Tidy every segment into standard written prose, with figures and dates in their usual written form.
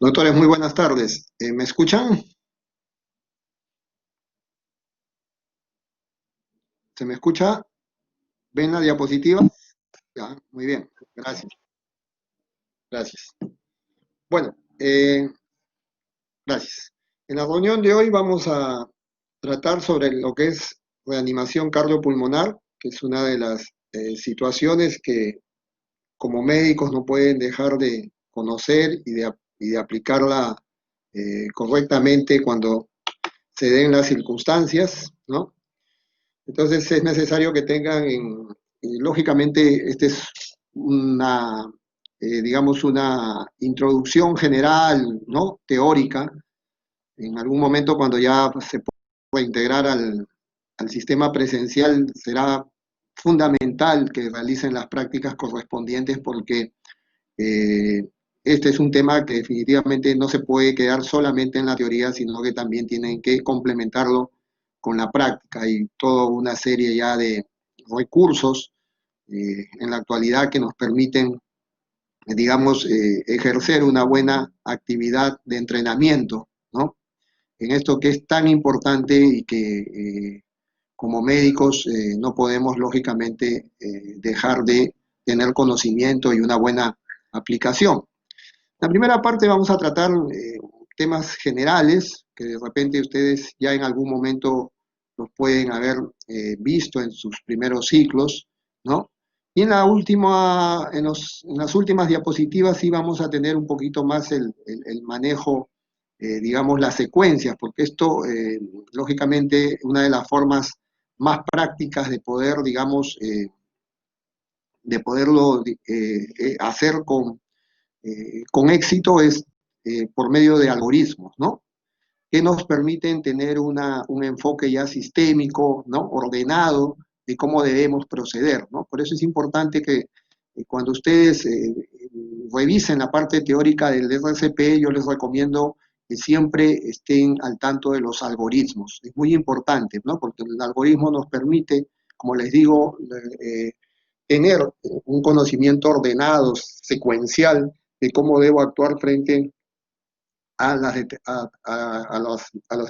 Doctores, muy buenas tardes. ¿Me escuchan? ¿Se me escucha? ¿Ven la diapositiva? Ya, muy bien. Gracias, gracias. Bueno, gracias. En la reunión de hoy vamos a tratar sobre lo que es reanimación cardiopulmonar, que es una de las situaciones que como médicos no pueden dejar de conocer y de aplicarla correctamente cuando se den las circunstancias, ¿no? Entonces es necesario que tengan, lógicamente, esta es una, digamos, una introducción general, ¿no? Teórica. En algún momento cuando ya se pueda integrar al sistema presencial será fundamental que realicen las prácticas correspondientes porque eh, este es un tema que definitivamente no se puede quedar solamente en la teoría, sino que también tienen que complementarlo con la práctica y toda una serie ya de recursos en la actualidad que nos permiten, digamos, ejercer una buena actividad de entrenamiento, ¿no? En esto que es tan importante y que como médicos no podemos lógicamente dejar de tener conocimiento y una buena aplicación. La primera parte vamos a tratar temas generales que de repente ustedes ya en algún momento los pueden haber visto en sus primeros ciclos, ¿no? Y en las últimas diapositivas sí vamos a tener un poquito más el manejo, digamos, las secuencias, porque esto, lógicamente, una de las formas más prácticas de poder, digamos, de poderlo hacer con éxito es por medio de algoritmos, ¿no? Que nos permiten tener un enfoque ya sistémico, ¿no? Ordenado de cómo debemos proceder, ¿no? Por eso es importante que cuando ustedes revisen la parte teórica del RCP, yo les recomiendo que siempre estén al tanto de los algoritmos. Es muy importante, ¿no? Porque el algoritmo nos permite, como les digo, tener un conocimiento ordenado, secuencial, de cómo debo actuar frente a las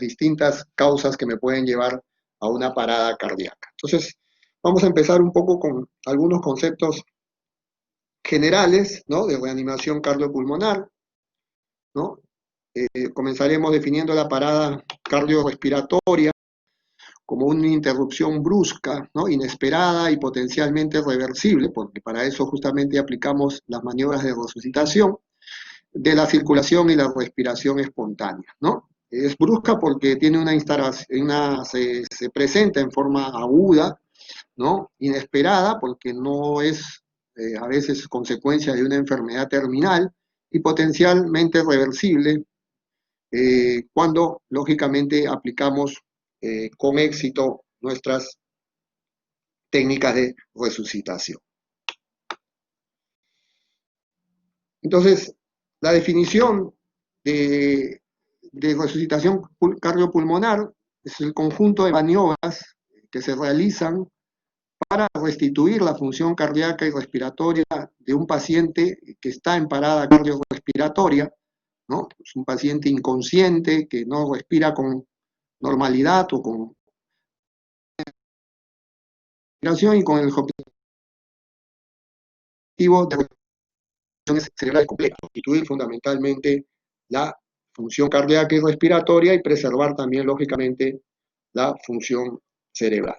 distintas causas que me pueden llevar a una parada cardíaca. Entonces, vamos a empezar un poco con algunos conceptos generales, ¿no? De reanimación cardiopulmonar, ¿no? Comenzaremos definiendo la parada cardiorrespiratoria como una interrupción brusca, ¿no? Inesperada y potencialmente reversible, porque para eso justamente aplicamos las maniobras de resucitación, de la circulación y la respiración espontánea, ¿no? Es brusca porque tiene una instalación, se presenta en forma aguda, ¿no? Inesperada porque no es a veces consecuencia de una enfermedad terminal y potencialmente reversible cuando lógicamente aplicamos con éxito nuestras técnicas de resucitación. Entonces, la definición de resucitación cardiopulmonar es el conjunto de maniobras que se realizan para restituir la función cardíaca y respiratoria de un paciente que está en parada cardiorrespiratoria, ¿no? Es un paciente inconsciente que no respira con normalidad o con respiración y con el objetivo de cerebral completo, restituir fundamentalmente la función cardíaca y respiratoria y preservar también, lógicamente, la función cerebral.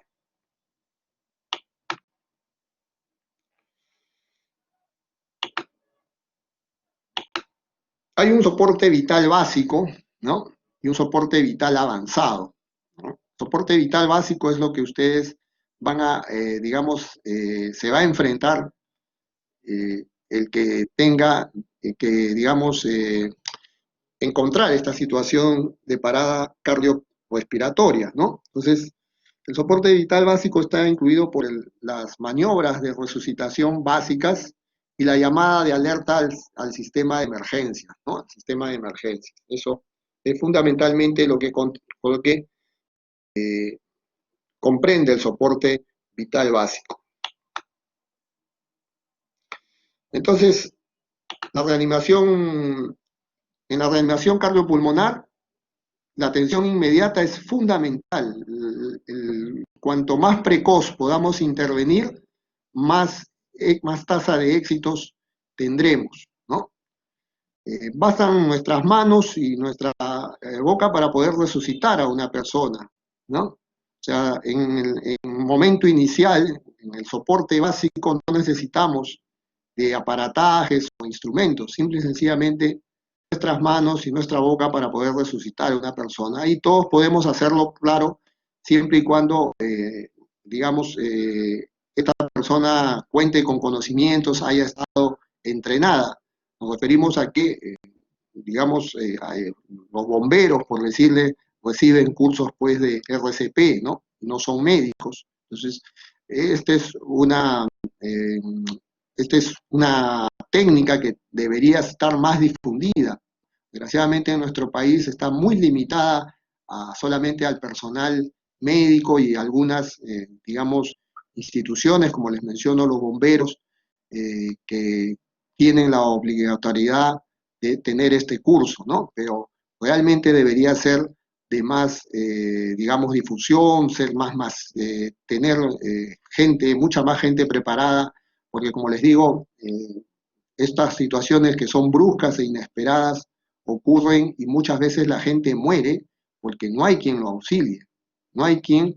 Hay un soporte vital básico, ¿no? Y un soporte vital avanzado, ¿no? Soporte vital básico es lo que ustedes van a, digamos, se va a enfrentar el que tenga que, digamos, encontrar esta situación de parada cardiorrespiratoria, ¿no? Entonces, el soporte vital básico está incluido por las maniobras de resucitación básicas y la llamada de alerta al sistema de emergencia, ¿no? Al sistema de emergencia. Eso es fundamentalmente lo que comprende el soporte vital básico. Entonces, la reanimación En la reanimación cardiopulmonar, la atención inmediata es fundamental. Cuanto más precoz podamos intervenir, más tasa de éxitos tendremos, ¿no? Bastan nuestras manos y nuestra boca para poder resucitar a una persona, ¿no? O sea, en el momento inicial, en el soporte básico, no necesitamos de aparatajes o instrumentos, simple y sencillamente nuestras manos y nuestra boca para poder resucitar a una persona. Y todos podemos hacerlo, claro, siempre y cuando, digamos, esta persona cuente con conocimientos, haya estado entrenada. Nos referimos a que, digamos, los bomberos, por decirle, reciben cursos pues de RCP, ¿no? No son médicos. Entonces, esta es una, eh, esta es una técnica que debería estar más difundida. Desgraciadamente en nuestro país está muy limitada solamente al personal médico y algunas, digamos, instituciones, como les menciono, los bomberos, que tienen la obligatoriedad de tener este curso, ¿no? Pero realmente debería ser de más, digamos, difusión, ser tener gente, mucha más gente preparada, porque como les digo, estas situaciones que son bruscas e inesperadas ocurren y muchas veces la gente muere porque no hay quien lo auxilie, no hay quien,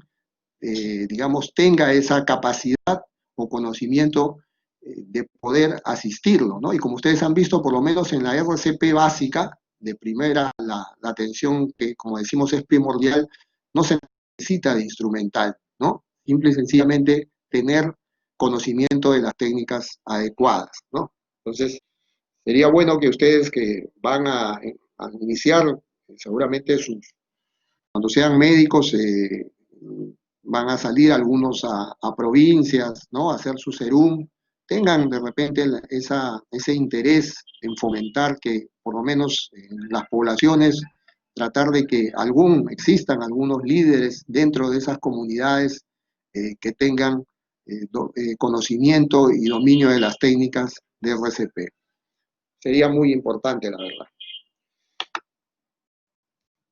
digamos, tenga esa capacidad o conocimiento de poder asistirlo, ¿no? Y como ustedes han visto, por lo menos en la RCP básica, de primera, la atención que, como decimos, es primordial, no se necesita de instrumental, ¿no? Simple y sencillamente tener conocimiento de las técnicas adecuadas, ¿no? Entonces, sería bueno que ustedes que van a iniciar, seguramente cuando sean médicos, van a salir algunos a provincias, ¿no? A hacer su serum, tengan de repente ese interés en fomentar que por lo menos en las poblaciones, tratar de que existan algunos líderes dentro de esas comunidades que tengan conocimiento y dominio de las técnicas de RCP. Sería muy importante, la verdad.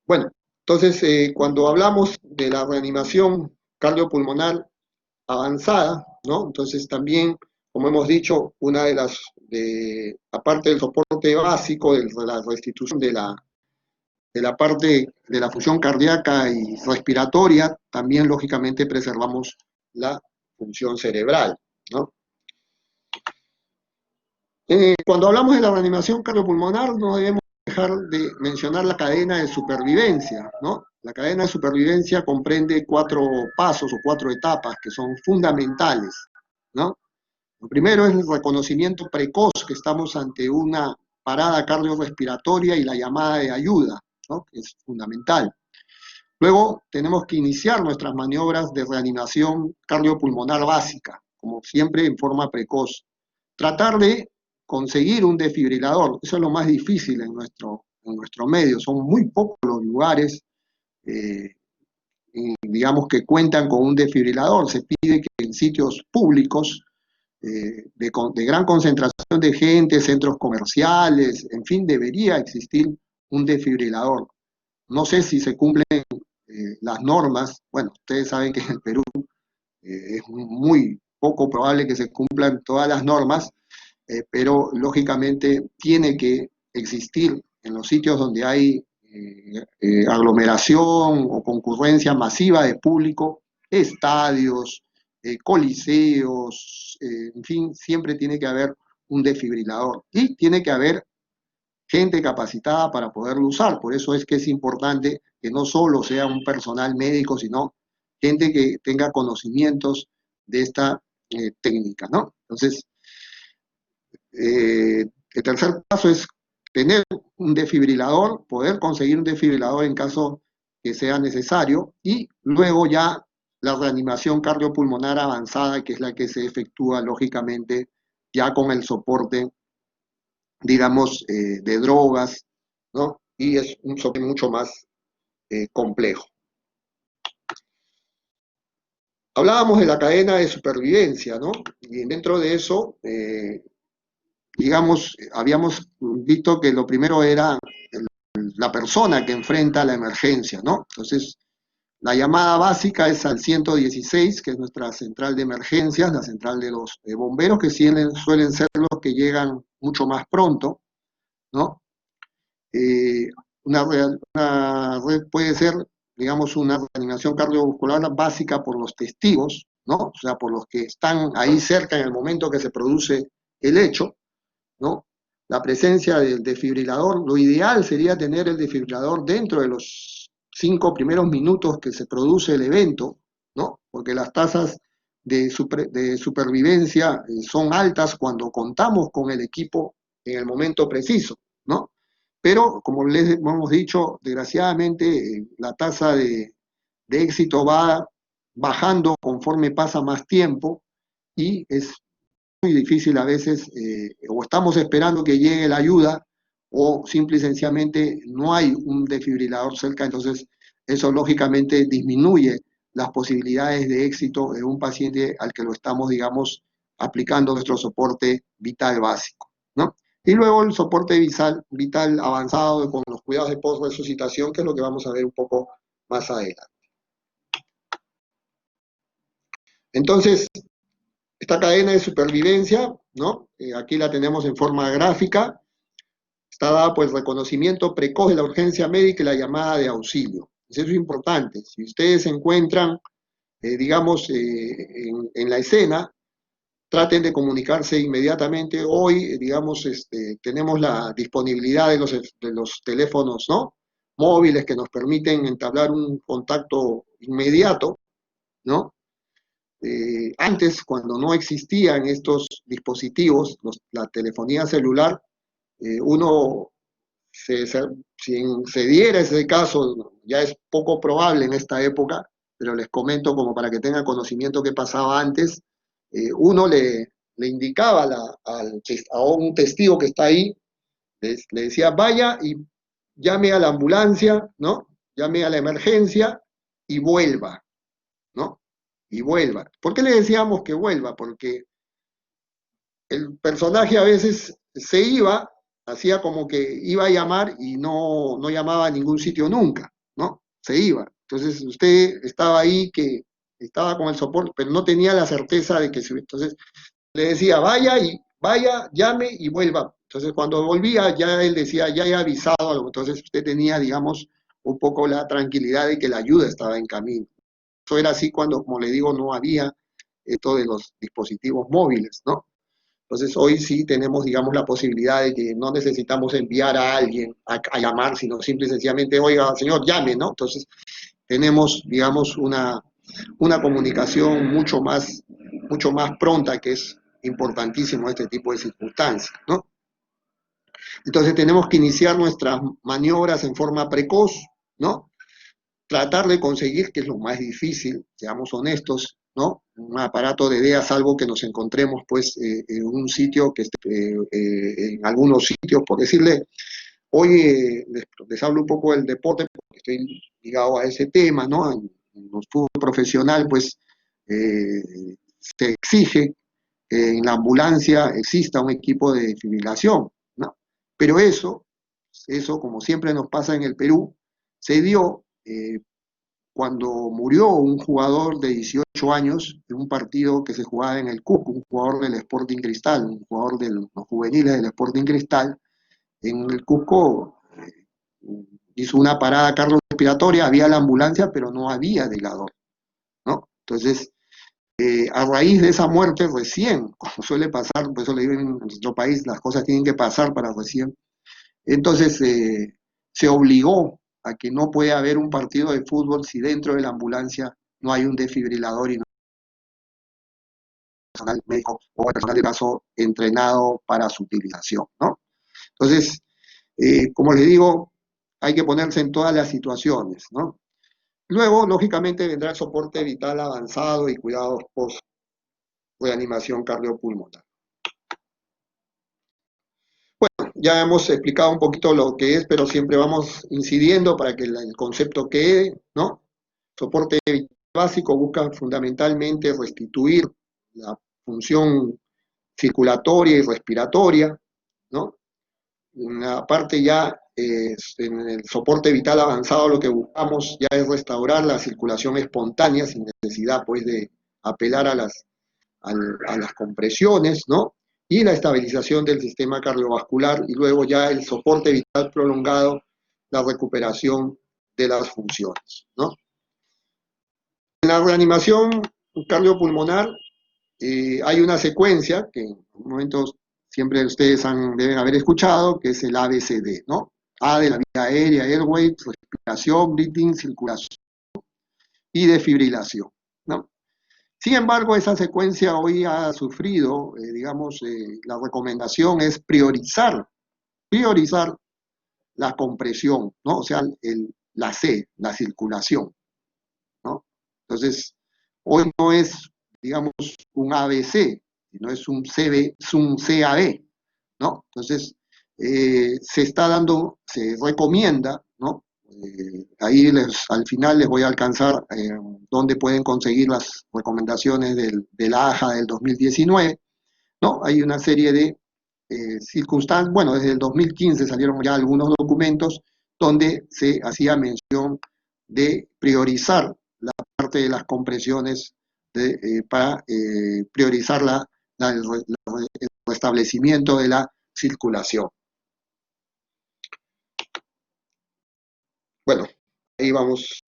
Bueno, entonces cuando hablamos de la reanimación cardiopulmonar avanzada, ¿no? Entonces también, como hemos dicho, una de aparte del soporte básico, de la restitución de la parte de la función cardíaca y respiratoria, también lógicamente preservamos la función cerebral, ¿no? Cuando hablamos de la reanimación cardiopulmonar, no debemos dejar de mencionar la cadena de supervivencia, ¿no? La cadena de supervivencia comprende 4 pasos o 4 etapas que son fundamentales, ¿no? Lo primero es el reconocimiento precoz, que estamos ante una parada cardiorrespiratoria y la llamada de ayuda, ¿no? Que es fundamental. Luego tenemos que iniciar nuestras maniobras de reanimación cardiopulmonar básica, como siempre en forma precoz. Tratar de conseguir un desfibrilador, eso es lo más difícil en nuestro medio, son muy pocos los lugares, eh, digamos, que cuentan con un desfibrilador. Se pide que en sitios públicos, de gran concentración de gente, centros comerciales, en fin, debería existir un desfibrilador. No sé si se cumplen las normas. Bueno, ustedes saben que en el Perú es muy poco probable que se cumplan todas las normas, pero lógicamente tiene que existir en los sitios donde hay aglomeración o concurrencia masiva de público, estadios, coliseos, en fin, siempre tiene que haber un desfibrilador y tiene que haber gente capacitada para poderlo usar. Por eso es que es importante que no solo sea un personal médico, sino gente que tenga conocimientos de esta técnica, ¿no? Entonces, el tercer paso es tener un desfibrilador, poder conseguir un desfibrilador en caso que sea necesario, y luego ya la reanimación cardiopulmonar avanzada, que es la que se efectúa lógicamente ya con el soporte, digamos, de drogas, ¿no? Y es un soporte mucho más complejo. Hablábamos de la cadena de supervivencia, ¿no? Y dentro de eso, digamos, habíamos visto que lo primero era la persona que enfrenta la emergencia, ¿no? Entonces, la llamada básica es al 116, que es nuestra central de emergencias, la central de los bomberos, que suelen ser los que llegan mucho más pronto, ¿no? Eh, una red puede ser, digamos, una reanimación cardiovascular básica por los testigos, ¿no? O sea, por los que están ahí cerca en el momento que se produce el hecho, ¿no? La presencia del desfibrilador, lo ideal sería tener el desfibrilador dentro de los 5 primeros minutos que se produce el evento, ¿no? Porque las tasas de supervivencia son altas cuando contamos con el equipo en el momento preciso, ¿no? Pero, como les hemos dicho, desgraciadamente la tasa de éxito va bajando conforme pasa más tiempo y es muy difícil a veces, o estamos esperando que llegue la ayuda, o simple y sencillamente no hay un desfibrilador cerca, entonces eso lógicamente disminuye las posibilidades de éxito de un paciente al que lo estamos, digamos, aplicando nuestro soporte vital básico, ¿no? Y luego el soporte vital avanzado con los cuidados de post-resucitación, que es lo que vamos a ver un poco más adelante. Entonces, esta cadena de supervivencia, ¿no? Aquí la tenemos en forma gráfica, está dada por el reconocimiento precoz de la urgencia médica y la llamada de auxilio. Eso es importante. Si ustedes se encuentran, digamos, en la escena, traten de comunicarse inmediatamente. Hoy, digamos, tenemos la disponibilidad de los teléfonos, ¿no? Móviles que nos permiten entablar un contacto inmediato, ¿no? Antes, cuando no existían estos dispositivos, la telefonía celular, uno, si se diera ese caso, ya es poco probable en esta época, pero les comento como para que tengan conocimiento qué pasaba antes, uno le indicaba a un testigo que está ahí, le decía, vaya y llame a la ambulancia, ¿no? Llame a la emergencia y vuelva, ¿no? Y vuelva. ¿Por qué le decíamos que vuelva? Porque el personaje a veces se iba, hacía como que iba a llamar y no llamaba a ningún sitio nunca, ¿no? Se iba. Entonces usted estaba ahí, que estaba con el soporte, pero no tenía la certeza de que se... Entonces le decía, vaya, llame y vuelva. Entonces cuando volvía ya él decía, ya he avisado algo. Entonces usted tenía, digamos, un poco la tranquilidad de que la ayuda estaba en camino. Eso era así cuando, como le digo, no había esto de los dispositivos móviles, ¿no? Entonces hoy sí tenemos, digamos, la posibilidad de que no necesitamos enviar a alguien a llamar, sino simple y sencillamente, oiga, señor, llame, ¿no? Entonces tenemos, digamos, una comunicación mucho más pronta, que es importantísimo en este tipo de circunstancias, ¿no? Entonces tenemos que iniciar nuestras maniobras en forma precoz, ¿no? Tratar de conseguir, que es lo más difícil, seamos honestos, ¿no? Un aparato de DEA, salvo que nos encontremos pues en un sitio que en algunos sitios, por decirle, hoy les hablo un poco del deporte, porque estoy ligado a ese tema, ¿no? En el fútbol profesional, pues eh, se exige que en la ambulancia exista un equipo de defibrilación, ¿no? Pero eso, como siempre nos pasa en el Perú, se dio cuando murió un jugador de 18 años en un partido que se jugaba en el Cusco, un jugador del Sporting Cristal, un jugador de los juveniles del Sporting Cristal, en el Cusco hizo una parada cardiorrespiratoria, había la ambulancia, pero no había velador, ¿no? Entonces, a raíz de esa muerte recién, como suele pasar, por eso le digo en nuestro país, las cosas tienen que pasar para recién, entonces se obligó a que no puede haber un partido de fútbol si dentro de la ambulancia no hay un desfibrilador y no hay personal médico o el personal de caso entrenado para su utilización, ¿no? Entonces, como les digo, hay que ponerse en todas las situaciones, ¿no? Luego, lógicamente, vendrá el soporte vital avanzado y cuidados post reanimación cardiopulmonar. Ya hemos explicado un poquito lo que es, pero siempre vamos incidiendo para que el concepto quede, ¿no? Soporte básico busca fundamentalmente restituir la función circulatoria y respiratoria, ¿no? En la parte ya, en el soporte vital avanzado, lo que buscamos ya es restaurar la circulación espontánea sin necesidad, pues, de apelar a las compresiones, ¿no? Y la estabilización del sistema cardiovascular y luego ya el soporte vital prolongado, la recuperación de las funciones, ¿no? En la reanimación cardiopulmonar hay una secuencia que en momentos siempre ustedes deben haber escuchado, que es el ABCD, ¿no? A de la vía aérea, airway, respiración, breathing, circulación y desfibrilación, ¿no? Sin embargo, esa secuencia hoy ha sufrido, la recomendación es priorizar la compresión, ¿no? O sea, la C, la circulación, ¿no? Entonces, hoy no es, digamos, un ABC, sino es un CB, es un CAB, ¿no? Entonces, se recomienda, ¿no? Ahí al final les voy a alcanzar dónde pueden conseguir las recomendaciones de la AJA del 2019, ¿no? Hay una serie de circunstancias, bueno, desde el 2015 salieron ya algunos documentos donde se hacía mención de priorizar la parte de las compresiones para priorizar el restablecimiento de la circulación. Bueno, ahí vamos,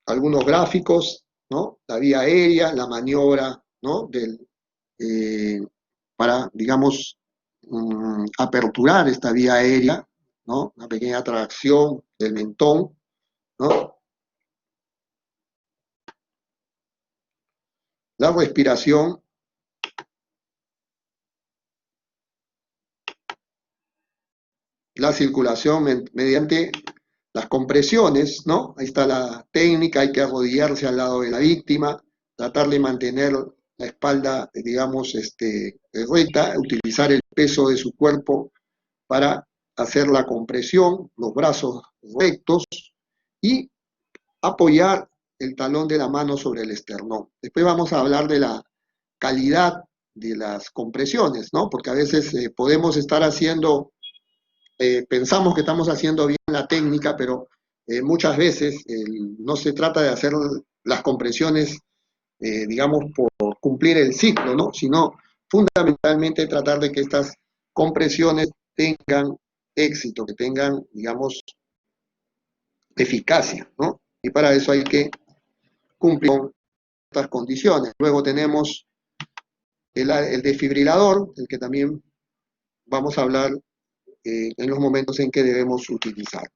algunos gráficos, ¿no? La vía aérea, la maniobra, ¿no? Para, digamos, aperturar esta vía aérea, ¿no? Una pequeña tracción del mentón, ¿no? La respiración, la circulación mediante las compresiones, ¿no? Ahí está la técnica, hay que arrodillarse al lado de la víctima, tratar de mantener la espalda, digamos, recta, utilizar el peso de su cuerpo para hacer la compresión, los brazos rectos y apoyar el talón de la mano sobre el esternón. Después vamos a hablar de la calidad de las compresiones, ¿no? Porque a veces podemos estar haciendo, pensamos que estamos haciendo bien la técnica, pero muchas veces no se trata de hacer las compresiones, digamos, por cumplir el ciclo, ¿no? Sino fundamentalmente tratar de que estas compresiones tengan éxito, que tengan, digamos, eficacia, ¿no? Y para eso hay que cumplir con estas condiciones. Luego tenemos el desfibrilador, el que también vamos a hablar en los momentos en que debemos utilizar.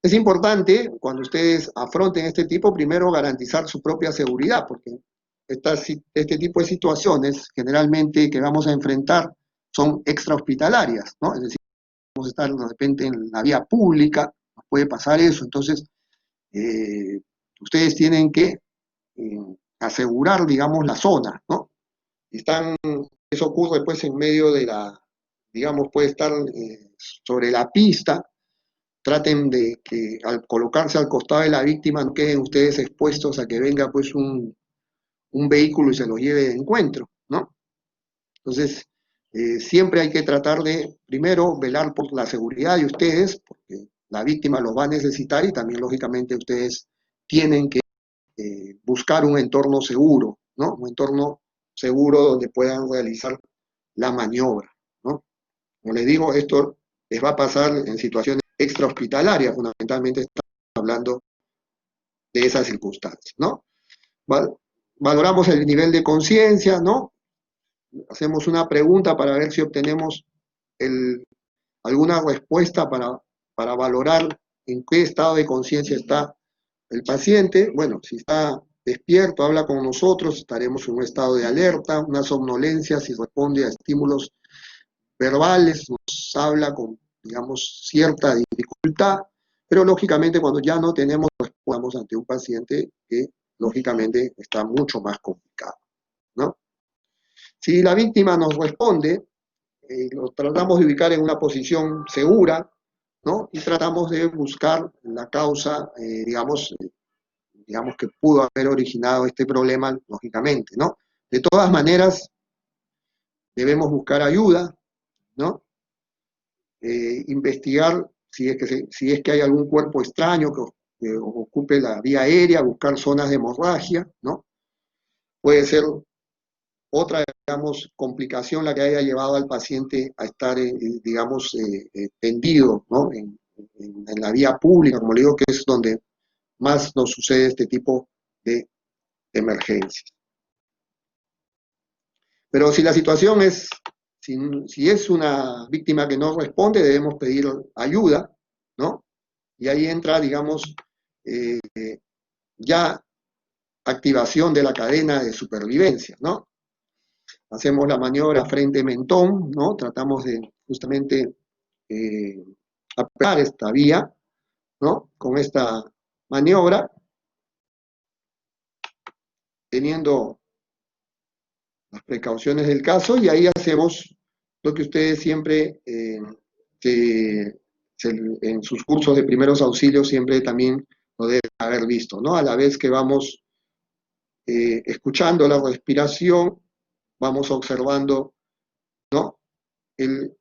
Es importante, cuando ustedes afronten este tipo, primero garantizar su propia seguridad, porque este tipo de situaciones generalmente que vamos a enfrentar son extrahospitalarias, ¿no? Es decir, vamos a estar de repente en la vía pública, nos puede pasar eso, entonces ustedes tienen que asegurar, digamos, la zona, ¿no? Eso ocurre pues en medio de digamos, puede estar sobre la pista, traten de que al colocarse al costado de la víctima no queden ustedes expuestos a que venga pues un vehículo y se los lleve de encuentro, ¿no? Entonces, siempre hay que tratar de, primero, velar por la seguridad de ustedes, porque la víctima los va a necesitar y también, lógicamente, ustedes tienen que buscar un entorno seguro, ¿no? Un entorno seguro donde puedan realizar la maniobra, ¿no? Como les digo, esto les va a pasar en situaciones extrahospitalarias, fundamentalmente estamos hablando de esas circunstancias, ¿no? Valoramos el nivel de conciencia, ¿no? Hacemos una pregunta para ver si obtenemos alguna respuesta para valorar en qué estado de conciencia está el paciente. Bueno, si está despierto, habla con nosotros, estaremos en un estado de alerta, una somnolencia, si responde a estímulos verbales, nos habla con, digamos, cierta dificultad, pero lógicamente cuando ya no tenemos, estamos ante un paciente que lógicamente está mucho más complicado, ¿no? Si la víctima nos responde, lo tratamos de ubicar en una posición segura, ¿no? Y tratamos de buscar la causa, digamos que pudo haber originado este problema, lógicamente, ¿no? De todas maneras, debemos buscar ayuda, ¿no? Investigar si es que hay algún cuerpo extraño que ocupe la vía aérea, buscar zonas de hemorragia, ¿no? Puede ser otra, digamos, complicación la que haya llevado al paciente a estar, digamos, tendido, ¿no? En la vía pública, como le digo, que es donde más nos sucede este tipo de emergencias. Pero si la situación es, si es una víctima que no responde, debemos pedir ayuda, ¿no? Y ahí entra, digamos, eh, ya activación de la cadena de supervivencia, ¿no? Hacemos la maniobra frente-mentón, ¿no? Tratamos de justamente apretar esta vía, ¿no? Con esta maniobra, teniendo las precauciones del caso, y ahí hacemos lo que ustedes siempre, en sus cursos de primeros auxilios, siempre también lo deben haber visto, ¿no? A la vez que vamos escuchando la respiración, vamos observando, ¿no? El,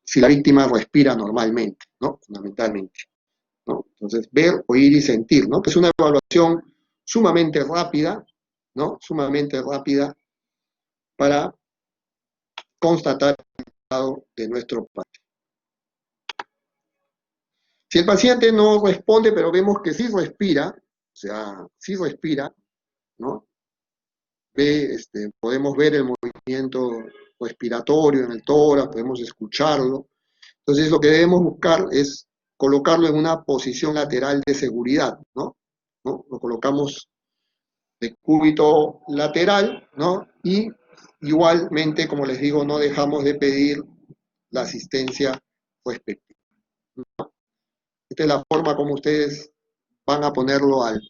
si la víctima respira normalmente, ¿no? Fundamentalmente, ¿no? Entonces, ver, oír y sentir, ¿no? Que es una evaluación sumamente rápida, ¿no? Sumamente rápida para constatar el estado de nuestro paciente. Si el paciente no responde, pero vemos que sí respira, o sea, sí respira, ¿no? Podemos ver el movimiento respiratorio en el tórax, podemos escucharlo. Entonces lo que debemos buscar es colocarlo en una posición lateral de seguridad, ¿no? ¿No? Lo colocamos de cúbito lateral, ¿no? Y igualmente, como les digo, no dejamos de pedir la asistencia respectiva, ¿no? Esta es la forma como ustedes van a ponerlo al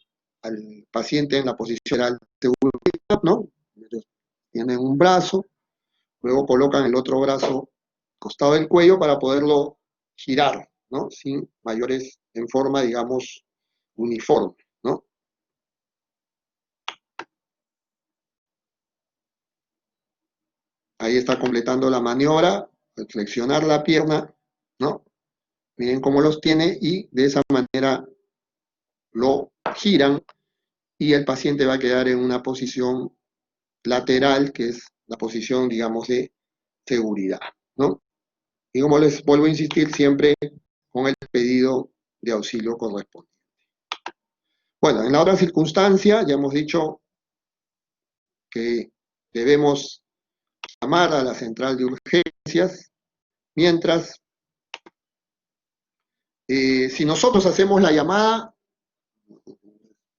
paciente en la posición de seguridad, ¿no? Tienen un brazo, luego colocan el otro brazo al costado del cuello para poderlo girar, ¿no? Sin mayores, en forma, digamos, uniforme, ¿no? Ahí está completando la maniobra, flexionar la pierna, ¿no? Miren cómo los tiene y de esa manera lo giran y el paciente va a quedar en una posición lateral, que es la posición, digamos, de seguridad, ¿no? Y como les vuelvo a insistir, siempre con el pedido de auxilio correspondiente. Bueno, en la otra circunstancia ya hemos dicho que debemos llamar a la central de urgencias, mientras si nosotros hacemos la llamada,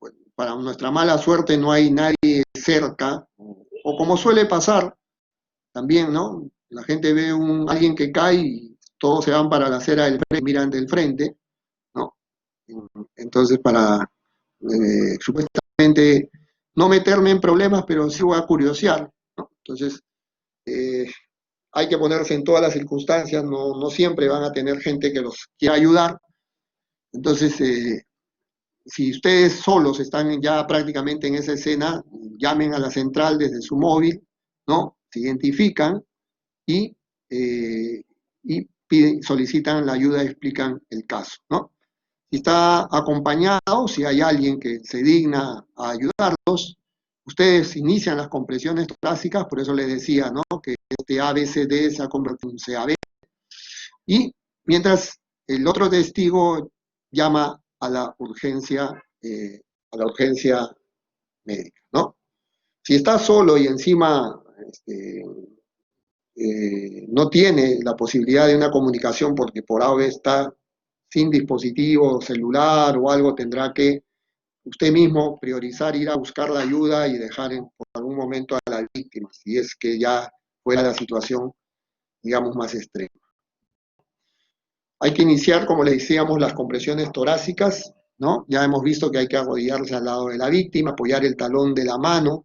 bueno, para nuestra mala suerte no hay nadie cerca, o como suele pasar también, ¿no? La gente ve alguien que cae y todos se van para la acera del frente, miran del frente, ¿no? Entonces, para supuestamente no meterme en problemas, pero sí voy a curiosear, ¿no? Entonces, eh, hay que ponerse en todas las circunstancias, no siempre van a tener gente que los quiera ayudar. Entonces, si ustedes solos están ya prácticamente en esa escena, llamen a la central desde su móvil, ¿no? Se identifican y, solicitan la ayuda y explican el caso, ¿no? Si está acompañado, si hay alguien que se digna a ayudarlos, ustedes inician las compresiones torácicas, por eso les decía, ¿no? Que este ABCD se ha convertido en CAB, y mientras el otro testigo llama a la urgencia médica, ¿no? Si está solo y encima no tiene la posibilidad de una comunicación porque por A o B está sin dispositivo celular o algo, tendrá que usted mismo priorizar ir a buscar la ayuda y dejar por algún momento a la víctima, si es que ya fuera la situación, digamos, más extrema. Hay que iniciar, como le decíamos, las compresiones torácicas, ¿no? Ya hemos visto que hay que arrodillarse al lado de la víctima, apoyar el talón de la mano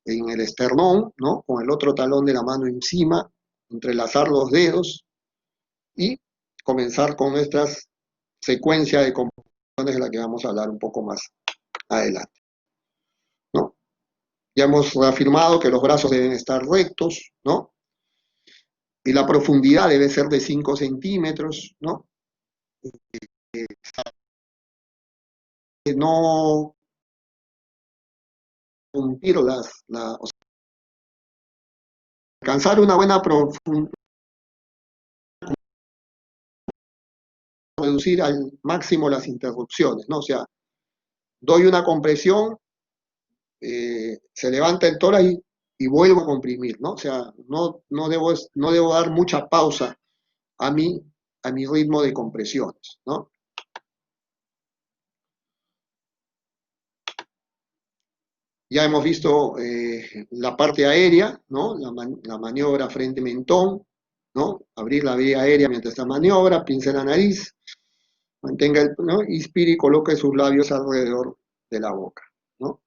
en el esternón, ¿no? Con el otro talón de la mano encima, entrelazar los dedos y comenzar con nuestras secuencia de compresiones de la que vamos a hablar un poco más adelante, ¿no? Ya hemos reafirmado que los brazos deben estar rectos, ¿no? Y la profundidad debe ser de 5 centímetros, ¿no? No cumplir o sea, alcanzar una buena profundidad, reducir al máximo las interrupciones, ¿no? O sea, doy una compresión, se levanta el tórax y vuelvo a comprimir, ¿no? O sea, no debo dar mucha pausa a a mi ritmo de compresiones, ¿no? Ya hemos visto la parte aérea, ¿no? La maniobra frente-mentón, ¿no? Abrir la vía aérea mientras está maniobra, pince la nariz, mantenga el, ¿no? Inspire y coloque sus labios alrededor de la boca, ¿no?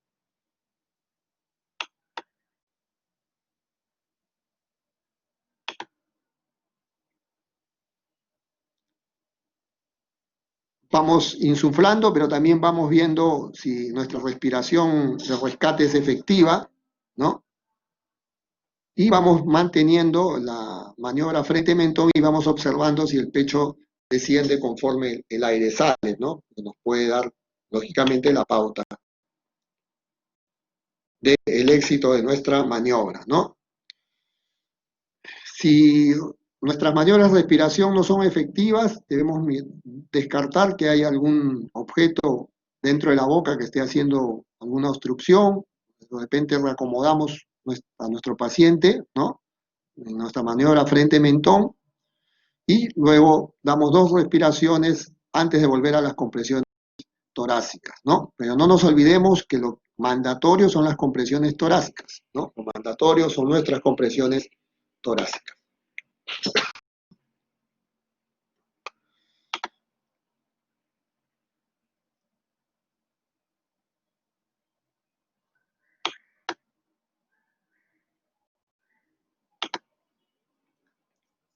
Vamos insuflando, pero también vamos viendo si nuestra respiración de rescate es efectiva, ¿no? Y vamos manteniendo la maniobra frente-mentón y vamos observando si el pecho desciende conforme el aire sale, ¿no? Que nos puede dar, lógicamente, la pauta del éxito de nuestra maniobra, ¿no? Si nuestras maniobras de respiración no son efectivas, debemos descartar que hay algún objeto dentro de la boca que esté haciendo alguna obstrucción. De repente reacomodamos a nuestro paciente, ¿no? En nuestra maniobra frente-mentón y luego damos 2 respiraciones antes de volver a las compresiones torácicas, ¿no? Pero no nos olvidemos que lo mandatorio son las compresiones torácicas, ¿no? Lo mandatorio son nuestras compresiones torácicas.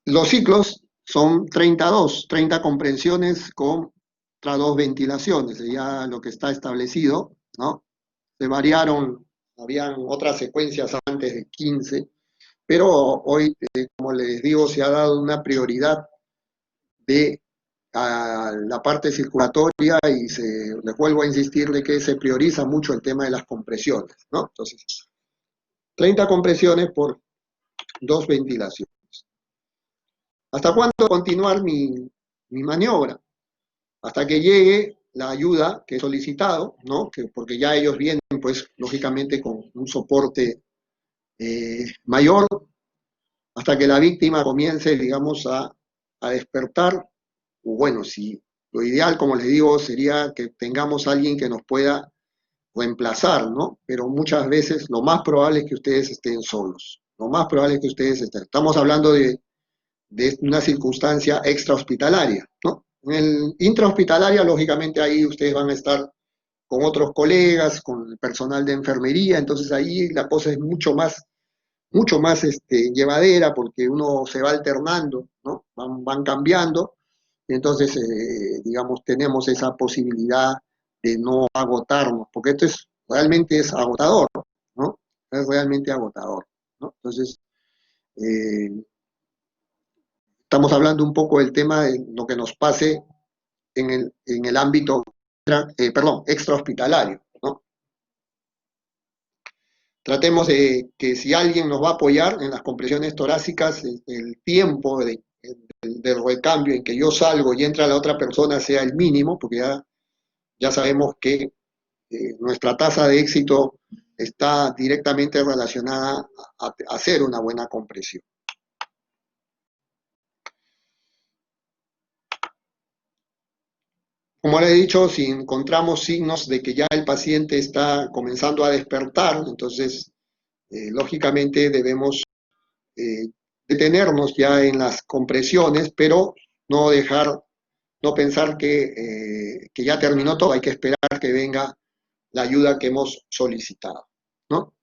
Los ciclos son 32, 30 comprensiones contra 2 ventilaciones, ya lo que está establecido, ¿no? Se variaron, habían otras secuencias antes de 15, pero hoy, como les digo, se ha dado una prioridad de a la parte circulatoria y les vuelvo a insistir de que se prioriza mucho el tema de las compresiones, ¿no? Entonces, 30 compresiones por 2 ventilaciones. ¿Hasta cuándo continuar mi maniobra? Hasta que llegue la ayuda que he solicitado, ¿no? Porque ya ellos vienen, pues, lógicamente con un soporte mayor, hasta que la víctima comience, digamos, a despertar. O bueno, si lo ideal, como les digo, sería que tengamos a alguien que nos pueda reemplazar, ¿no? Pero muchas veces lo más probable es que ustedes estén solos. Lo más probable es que ustedes estén. Estamos hablando de una circunstancia extrahospitalaria, ¿no? En el intrahospitalaria, lógicamente, ahí ustedes van a estar con otros colegas, con el personal de enfermería, entonces ahí la cosa es mucho más llevadera porque uno se va alternando, ¿no? Van cambiando, y entonces, digamos, tenemos esa posibilidad de no agotarnos, porque esto realmente es agotador, ¿no? Es realmente agotador, ¿no? Entonces, eh, estamos hablando un poco del tema de lo que nos pase en el ámbito, extrahospitalario, ¿no? Tratemos de que si alguien nos va a apoyar en las compresiones torácicas, el tiempo del recambio en que yo salgo y entra la otra persona sea el mínimo, porque ya sabemos que nuestra tasa de éxito está directamente relacionada a hacer una buena compresión. Como les he dicho, si encontramos signos de que ya el paciente está comenzando a despertar, entonces, lógicamente debemos detenernos ya en las compresiones, pero no no pensar que ya terminó todo, hay que esperar que venga la ayuda que hemos solicitado, ¿no?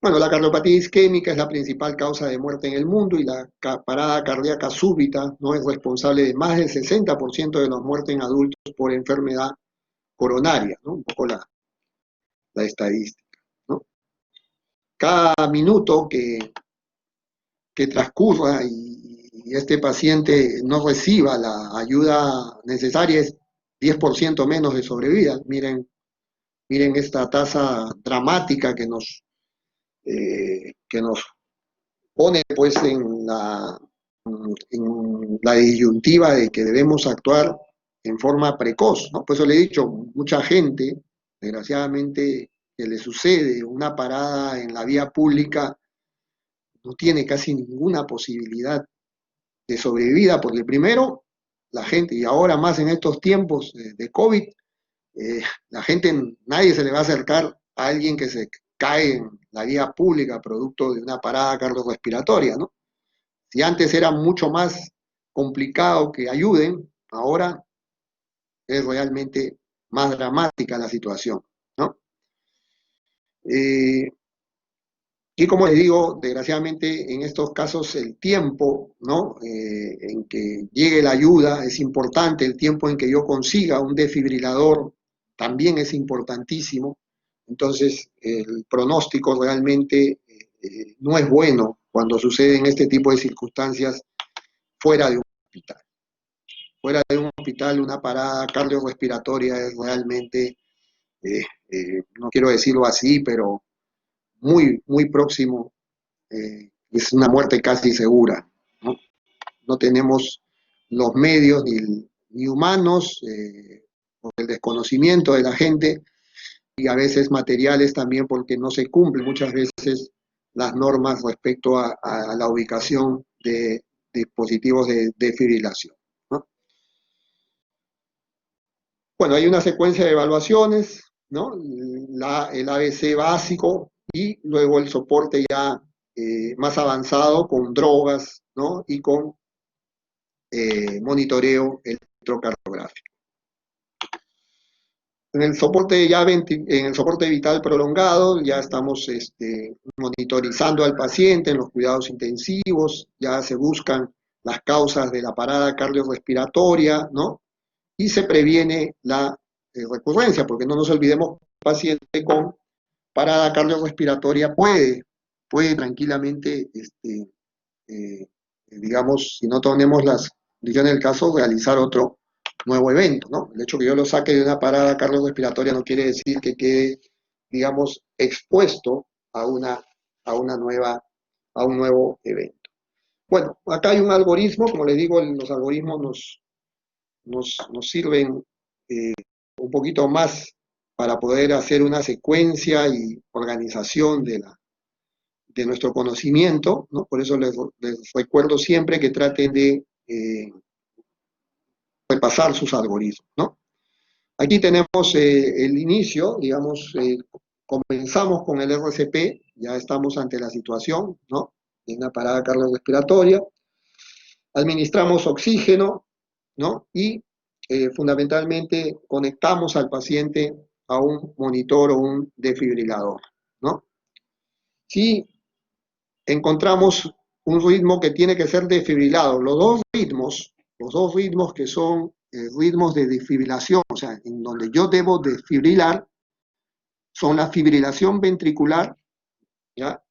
Bueno, la cardiopatía isquémica es la principal causa de muerte en el mundo y la parada cardíaca súbita no es responsable de más del 60% de las muertes en adultos por enfermedad coronaria, ¿no? Un poco la estadística, ¿no? cada minuto que transcurra y este paciente no reciba la ayuda necesaria es 10% menos de sobrevida. Miren esta tasa dramática que nos pone pues en la disyuntiva de que debemos actuar en forma precoz, ¿no? Por eso le he dicho, mucha gente, desgraciadamente, que le sucede una parada en la vía pública, no tiene casi ninguna posibilidad de sobrevivir, porque primero, la gente, y ahora más en estos tiempos de COVID, la gente, nadie se le va a acercar a alguien que se cae en la vía pública producto de una parada cardiorrespiratoria, ¿no? Si antes era mucho más complicado que ayuden, ahora es realmente más dramática la situación, ¿no? Eh, y como les digo, desgraciadamente en estos casos el tiempo, ¿no? En que llegue la ayuda es importante, el tiempo en que yo consiga un desfibrilador también es importantísimo. Entonces, el pronóstico realmente no es bueno cuando suceden este tipo de circunstancias fuera de un hospital. Fuera de un hospital, una parada cardiorrespiratoria es realmente, no quiero decirlo así, pero muy próximo, es una muerte casi segura, ¿no? No tenemos los medios ni humanos, por el desconocimiento de la gente, y a veces materiales también porque no se cumplen muchas veces las normas respecto a la ubicación de dispositivos de desfibrilación, ¿no? Bueno, hay una secuencia de evaluaciones, ¿no? El ABC básico y luego el soporte ya más avanzado con drogas, ¿no? Y con monitoreo electrocardiográfico. En el soporte en el soporte vital prolongado ya estamos monitorizando al paciente en los cuidados intensivos, ya se buscan las causas de la parada cardiorrespiratoria, ¿no? Y se previene la recurrencia, porque no nos olvidemos que el paciente con parada cardiorrespiratoria puede tranquilamente, digamos, si no tenemos las condiciones del caso, realizar otro nuevo evento, ¿no? El hecho que yo lo saque de una parada cardiorrespiratoria no quiere decir que quede, digamos, expuesto a una nueva, a un nuevo evento. Bueno, acá hay un algoritmo, como les digo, los algoritmos nos sirven un poquito más para poder hacer una secuencia y organización de nuestro conocimiento, ¿no? Por eso les recuerdo siempre que traten de repasar sus algoritmos, ¿no? Aquí tenemos el inicio, digamos, comenzamos con el RCP, ya estamos ante la situación, ¿no? En una parada cardiorrespiratoria, administramos oxígeno, ¿no? Y fundamentalmente conectamos al paciente a un monitor o un desfibrilador, ¿no? Si encontramos un ritmo que tiene que ser desfibrilado, los dos ritmos que son ritmos de desfibrilación, o sea, en donde yo debo desfibrilar, son la fibrilación ventricular, ¿ya?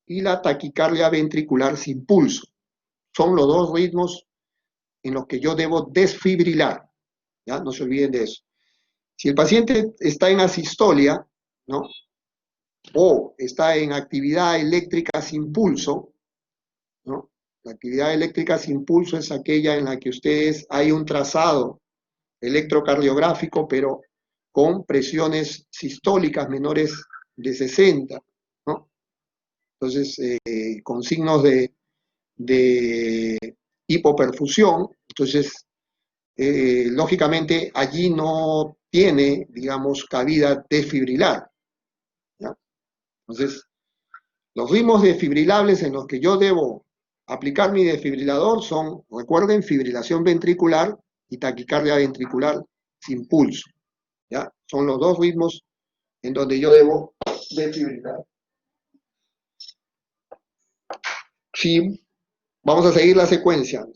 Y la taquicardia ventricular sin pulso. Son los dos ritmos en los que yo debo desfibrilar, ¿ya? No se olviden de eso. Si el paciente está en asistolia, ¿no? O está en actividad eléctrica sin pulso, ¿no? La actividad eléctrica sin pulso es aquella en la que hay un trazado electrocardiográfico, pero con presiones sistólicas menores de 60, ¿no? Entonces, con signos de hipoperfusión, entonces, lógicamente, allí no tiene, digamos, cabida desfibrilar, ¿ya? Entonces, los ritmos desfibrilables en los que yo debo aplicar mi desfibrilador son, recuerden, fibrilación ventricular y taquicardia ventricular sin pulso, ¿ya? Son los dos ritmos en donde yo debo desfibrilar. Sí, vamos a seguir la secuencia.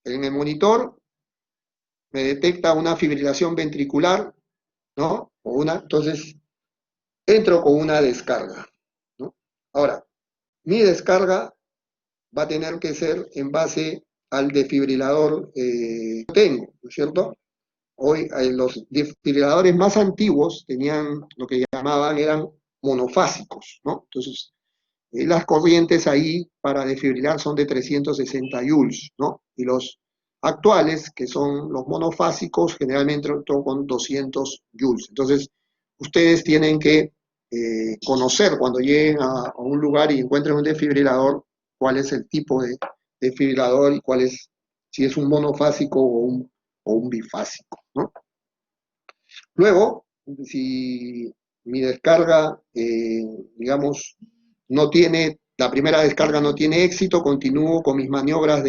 En el monitor me detecta una fibrilación ventricular, ¿no? Entonces entro con una descarga, ¿no? Ahora, mi descarga va a tener que ser en base al desfibrilador que tengo, ¿no es cierto? Hoy los desfibriladores más antiguos tenían lo que llamaban, eran monofásicos, ¿no? Entonces, las corrientes ahí para desfibrilar son de 360 joules, ¿no? Y los actuales, que son los monofásicos, generalmente con 200 joules. Entonces, ustedes tienen que conocer cuando lleguen a un lugar y encuentren un desfibrilador, cuál es el tipo de desfibrilador y cuál es, si es un monofásico o un bifásico, ¿no? Luego, si mi descarga, digamos, no tiene, la primera descarga no tiene éxito, continúo con mis maniobras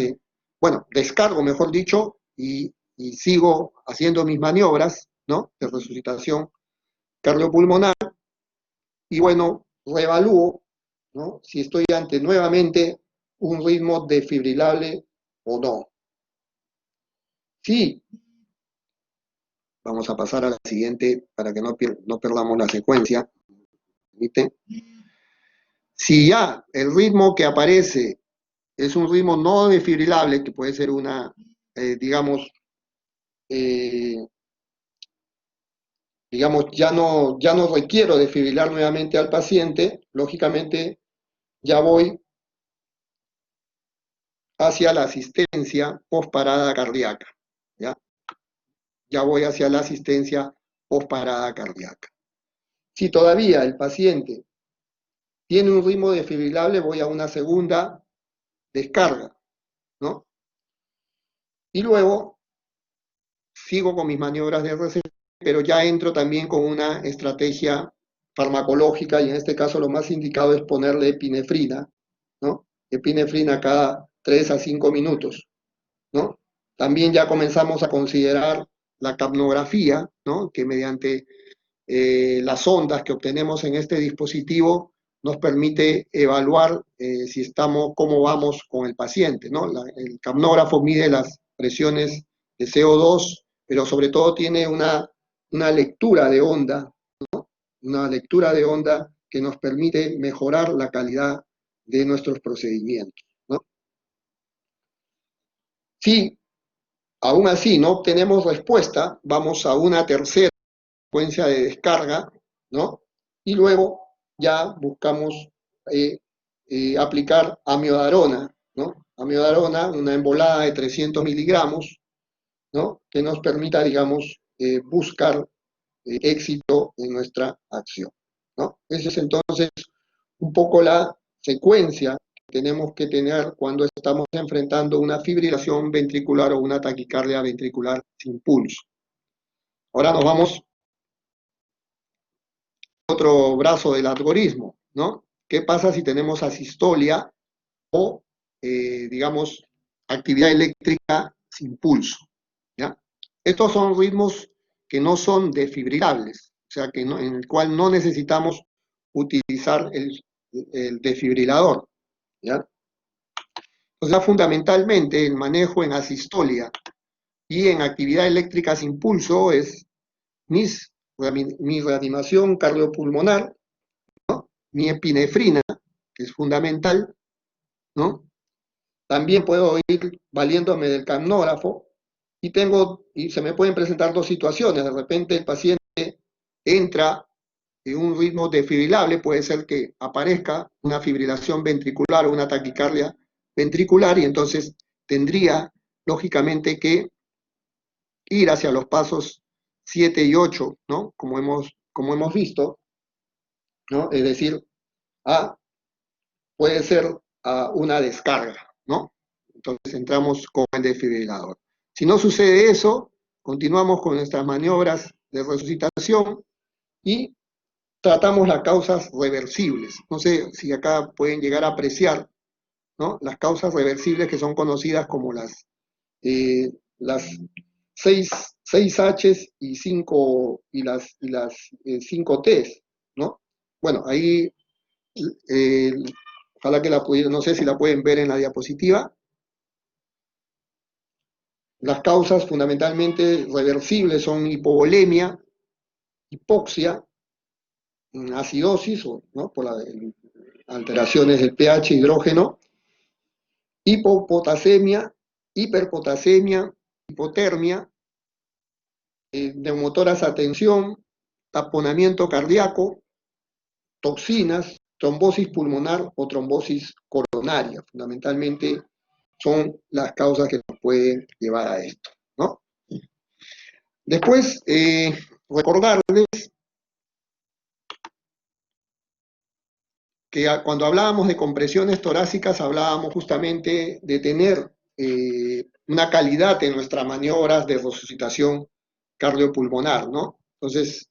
bueno, descargo, mejor dicho, y sigo haciendo mis maniobras, ¿no? De resucitación cardiopulmonar, y bueno, reevalúo, ¿no? Si estoy ante nuevamente un ritmo desfibrilable o no. Sí, vamos a pasar a la siguiente para que no perdamos la secuencia. ¿Viste? Si ya el ritmo que aparece es un ritmo no desfibrilable, que puede ser digamos, eh, ya no requiero desfibrilar nuevamente al paciente, lógicamente ya voy hacia la asistencia postparada cardíaca, ¿ya? Ya voy hacia la asistencia postparada cardíaca. Si todavía el paciente tiene un ritmo desfibrilable, voy a una segunda descarga, ¿no? Y luego sigo con mis maniobras de RCP, pero ya entro también con una estrategia farmacológica, y en este caso lo más indicado es ponerle epinefrina, ¿no? Epinefrina cada 3 a 5 minutos, ¿no? También ya comenzamos a considerar la capnografía, ¿no? Que mediante las ondas que obtenemos en este dispositivo nos permite evaluar si estamos, cómo vamos con el paciente, ¿no? El capnógrafo mide las presiones de CO2, pero sobre todo tiene una lectura de onda, ¿no? Una lectura de onda que nos permite mejorar la calidad de nuestros procedimientos, ¿no? Si aún así no obtenemos respuesta, vamos a una tercera secuencia de descarga, ¿no? Y luego ya buscamos aplicar amiodarona, ¿no? Amiodarona, una embolada de 300 miligramos, ¿no? Que nos permita, digamos, buscar éxito en nuestra acción, ¿no? Esa es entonces un poco la secuencia que tenemos que tener cuando estamos enfrentando una fibrilación ventricular o una taquicardia ventricular sin pulso. Ahora nos vamos a otro brazo del algoritmo, ¿no? ¿Qué pasa si tenemos asistolia o, digamos, actividad eléctrica sin pulso? ¿Ya? Estos son ritmos que no son desfibrilables, o sea, que en el cual no necesitamos utilizar el desfibrilador, ¿ya? O sea, fundamentalmente el manejo en asistolia y en actividad eléctrica sin pulso es mi reanimación cardiopulmonar, ¿no? Mi epinefrina, que es fundamental, ¿no? También puedo ir valiéndome del capnógrafo y se me pueden presentar dos situaciones. De repente el paciente entra en un ritmo desfibrilable, puede ser que aparezca una fibrilación ventricular o una taquicardia ventricular, y entonces tendría lógicamente que ir hacia los pasos 7 y 8, ¿no? Como hemos visto, ¿no? Es decir, puede ser una descarga, ¿no? Entonces entramos con el desfibrilador. Si no sucede eso, continuamos con nuestras maniobras de resucitación y tratamos las causas reversibles. No sé si acá pueden llegar a apreciar, ¿no? Las causas reversibles, que son conocidas como las 6 H's y 5 y las 5 T's, ¿no? Bueno, ahí eh, ojalá que no sé si la pueden ver en la diapositiva. Las causas fundamentalmente reversibles son hipovolemia, hipoxia, acidosis, ¿no? Por alteraciones del pH hidrógeno, hipopotasemia, hiperpotasemia, hipotermia, neumotoras a tensión, taponamiento cardíaco, toxinas, trombosis pulmonar o trombosis coronaria. Fundamentalmente son las causas que nos pueden llevar a esto, ¿no? Después, recordarles que cuando hablábamos de compresiones torácicas hablábamos justamente de tener una calidad en nuestras maniobras de resucitación cardiopulmonar, ¿no? Entonces,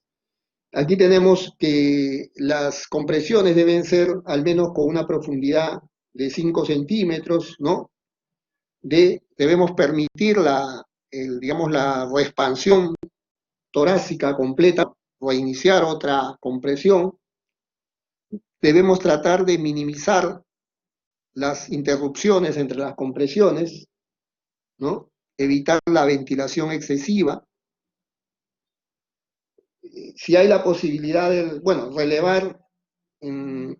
aquí tenemos que las compresiones deben ser al menos con una profundidad de 5 centímetros, ¿no? Debemos permitir digamos, la reexpansión torácica completa, reiniciar otra compresión. Debemos tratar de minimizar las interrupciones entre las compresiones, ¿no? Evitar la ventilación excesiva. Si hay la posibilidad de, bueno, relevar en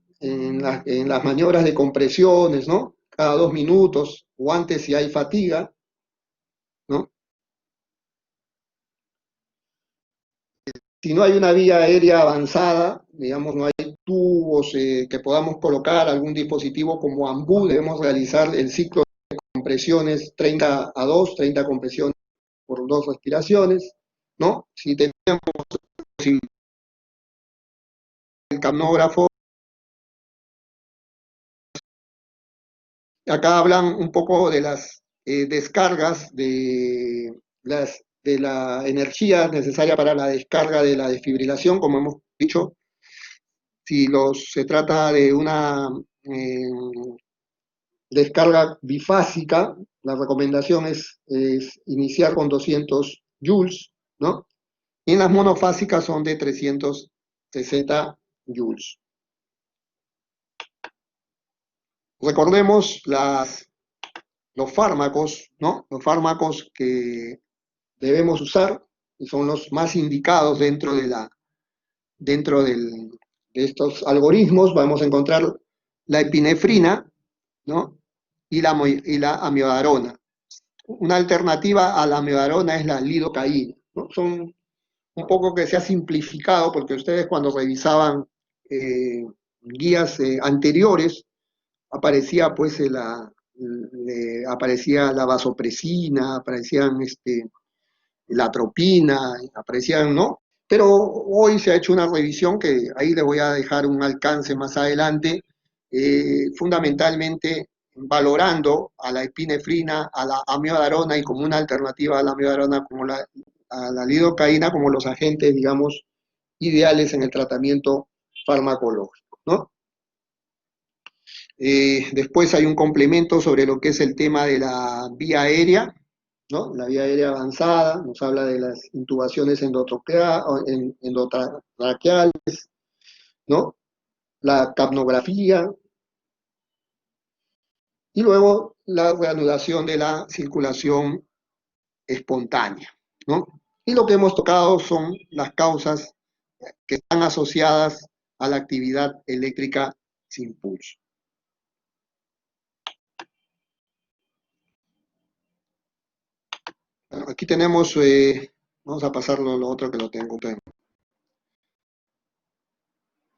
las maniobras de compresiones, ¿no? Cada 2 minutos, o antes si hay fatiga, ¿no? Si no hay una vía aérea avanzada, digamos, no hay tubos que podamos colocar algún dispositivo como AMBU, debemos realizar el ciclo de compresiones 30 a 2, 30 compresiones por 2 respiraciones, ¿no? Si tenemos el capnógrafo, acá hablan un poco de las descargas de la energía necesaria para la descarga de la desfibrilación, como hemos dicho, si se trata de una descarga bifásica, la recomendación es iniciar con 200 joules, ¿no? Y en las monofásicas son de 360 joules. Recordemos los fármacos, ¿no? Los fármacos que debemos usar, y son los más indicados dentro de estos algoritmos. Vamos a encontrar la epinefrina, ¿no? Y la amiodarona. Una alternativa a la amiodarona es la lidocaína, ¿no? Son un poco que se ha simplificado, porque ustedes cuando revisaban guías anteriores, aparecía pues aparecía la vasopresina, aparecían la atropina, aparecían, ¿no? Pero hoy se ha hecho una revisión que ahí les voy a dejar un alcance más adelante, fundamentalmente valorando a la epinefrina, a la amiodarona y como una alternativa a la amiodarona, a la lidocaína, como los agentes, digamos, ideales en el tratamiento farmacológico, ¿no? Después hay un complemento sobre lo que es el tema de la vía aérea, ¿no? La vía aérea avanzada nos habla de las intubaciones endotraqueales, ¿no? La capnografía y luego la reanudación de la circulación espontánea, ¿no? Y lo que hemos tocado son las causas que están asociadas a la actividad eléctrica sin pulso. Bueno, aquí tenemos, vamos a pasarlo lo otro que lo tengo.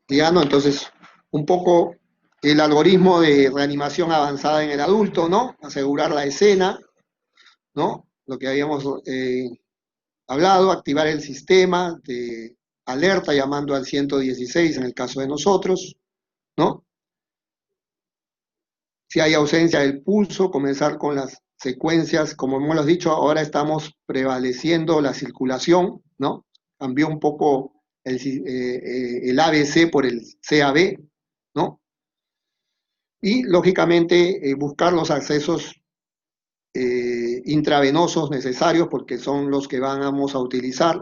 Ya, ¿no? Entonces, un poco el algoritmo de reanimación avanzada en el adulto, ¿no? Asegurar la escena, ¿no? Lo que habíamos hablado, activar el sistema de alerta llamando al 116 en el caso de nosotros, ¿no? Si hay ausencia del pulso, comenzar con las secuencias, como hemos dicho, ahora estamos prevaleciendo la circulación, ¿no? Cambió un poco el ABC por el CAB, ¿no? Y, lógicamente, buscar los accesos intravenosos necesarios, porque son los que vamos a utilizar,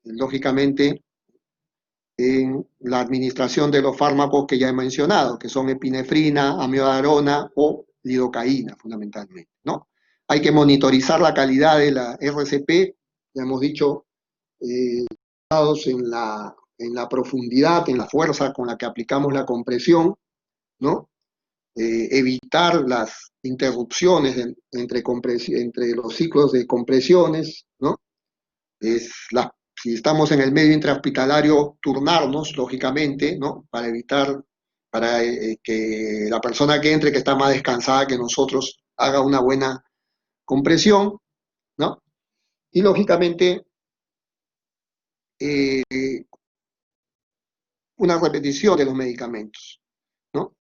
lógicamente, en la administración de los fármacos que ya he mencionado, que son epinefrina, amiodarona o lidocaína, fundamentalmente, ¿no? Hay que monitorizar la calidad de la RCP, ya hemos dicho, en la profundidad, en la fuerza con la que aplicamos la compresión, ¿no? Evitar las interrupciones entre los ciclos de compresiones, ¿no? Si estamos en el medio intrahospitalario, turnarnos, lógicamente, ¿no? Para evitar, para que la persona que entre, que está más descansada que nosotros, haga una buena compresión, ¿no? Y lógicamente, eh, una repetición de los medicamentos, ¿no?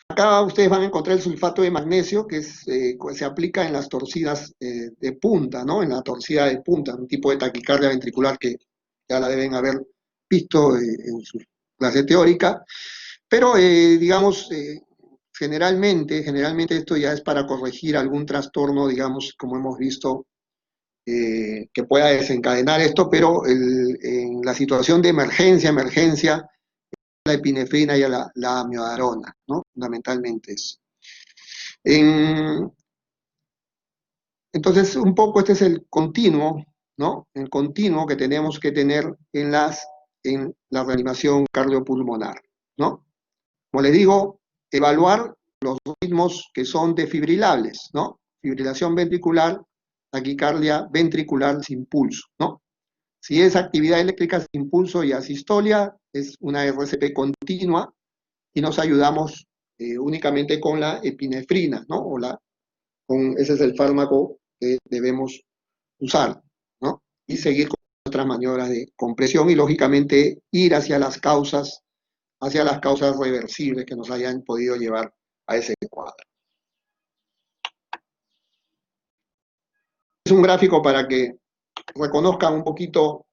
Acá ustedes van a encontrar el sulfato de magnesio, que se aplica en las torcidas de punta, ¿no? En la torcida de punta, un tipo de taquicardia ventricular que ya la deben haber visto en su clase teórica, pero digamos, generalmente esto ya es para corregir algún trastorno, digamos, como hemos visto, que pueda desencadenar esto, pero en la situación de emergencia, la epinefrina y la amiodarona, ¿no? Fundamentalmente eso. En, entonces, un poco este es el continuo, ¿no? El continuo que tenemos que tener en la reanimación cardiopulmonar, ¿no? Como les digo, evaluar los ritmos que son defibrilables, ¿no? Fibrilación ventricular, taquicardia ventricular sin pulso, ¿no? Si es actividad eléctrica sin pulso y asistolia, es una RCP continua y nos ayudamos únicamente con la epinefrina, ¿no? Ese es el fármaco que debemos usar, ¿no? Y seguir con otras maniobras de compresión y lógicamente ir hacia las causas reversibles que nos hayan podido llevar a ese cuadro. Es un gráfico para que reconozcan un poquito,